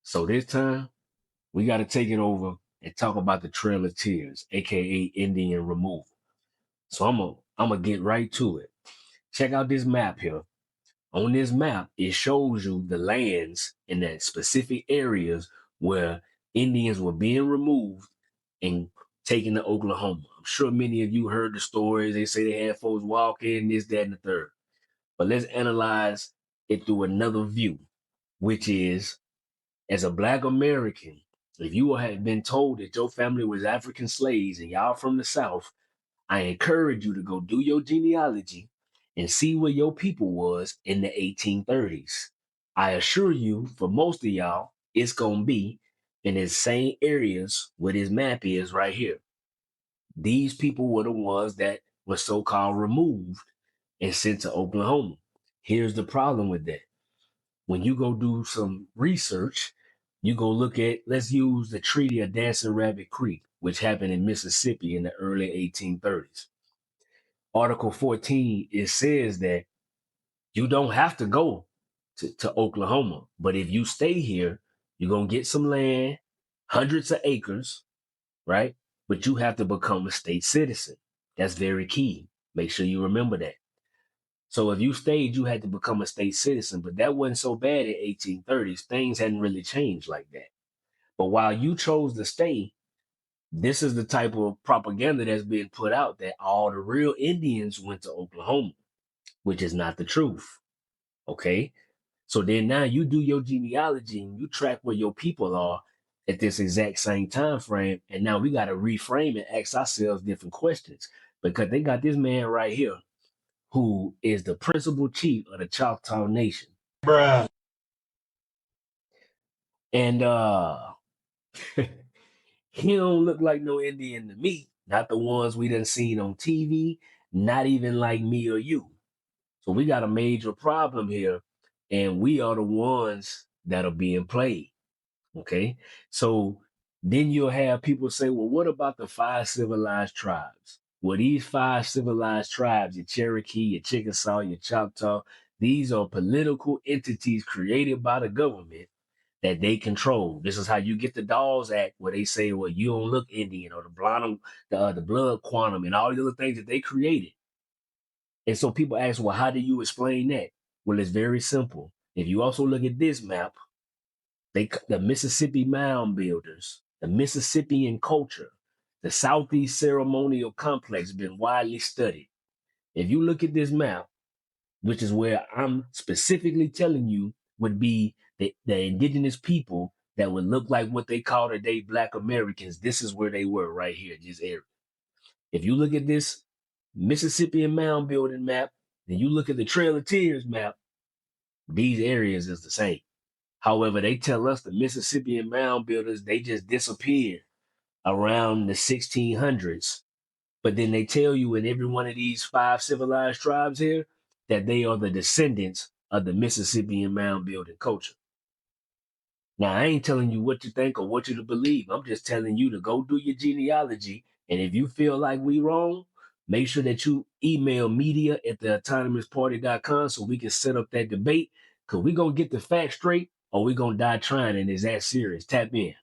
So this time, we got to take it over and talk about the Trail of Tears, aka Indian removal. So I'm gonna get right to it. Check out this map here. On this map, it shows you the lands in that specific areas where Indians were being removed and taken to Oklahoma. I'm sure many of you heard the stories. They say they had folks walking, this, that, and the third. But let's analyze it through another view, which is as a Black American, if you had been told that your family was African slaves and y'all from the South, I encourage you to go do your genealogy and see where your people was in the 1830s. I assure you, for most of y'all, it's gonna be in the same areas where this map is right here. These people were the ones that were so-called removed and sent to Oklahoma. Here's the problem with that. When you go do some research, you go look at, let's use the Treaty of Dancing Rabbit Creek, which happened in Mississippi in the early 1830s. Article 14, it says that you don't have to go to Oklahoma, but if you stay here, you're going to get some land, hundreds of acres, right? But you have to become a state citizen. That's very key. Make sure you remember that. So if you stayed, you had to become a state citizen, but that wasn't so bad in 1830s. Things hadn't really changed like that. But while you chose to stay, this is the type of propaganda that's being put out that all the real Indians went to Oklahoma, which is not the truth. Okay. So then now you do your genealogy and you track where your people are at this exact same time frame. And now we got to reframe and ask ourselves different questions because they got this man right here who is the principal chief of the Choctaw Nation. Bruh. And he don't look like no Indian to me. Not the ones we done seen on TV, not even like me or you. So we got a major problem here, and we are the ones that are being played. Okay. So then you'll have people say, well, what about the five civilized tribes? Well, these five civilized tribes, your Cherokee, your Chickasaw, your Choctaw, these are political entities created by the government that they control. This is how you get the Dawes Act, where they say, well, you don't look Indian, or the blonde, the blood quantum, and all the other things that they created. And so people ask, well, how do you explain that? Well, it's very simple. If you also look at this map, the Mississippi mound builders, the Mississippian culture, the Southeast ceremonial complex been widely studied. If you look at this map, which is where I'm specifically telling you would be the indigenous people that would look like what they call today Black Americans, this is where they were right here, this area. If you look at this Mississippian mound building map, then you look at the Trail of Tears map, these areas is the same. However, they tell us the Mississippian mound builders, they just disappeared around the 1600s. But then they tell you in every one of these five civilized tribes here that they are the descendants of the Mississippian mound building culture. Now, I ain't telling you what to think or what you to believe. I'm just telling you to go do your genealogy. And if you feel like we wrong, make sure that you email media at theautonomousparty.com so we can set up that debate. Because we're going to get the facts straight or we're going to die trying, and it's that serious. Tap in.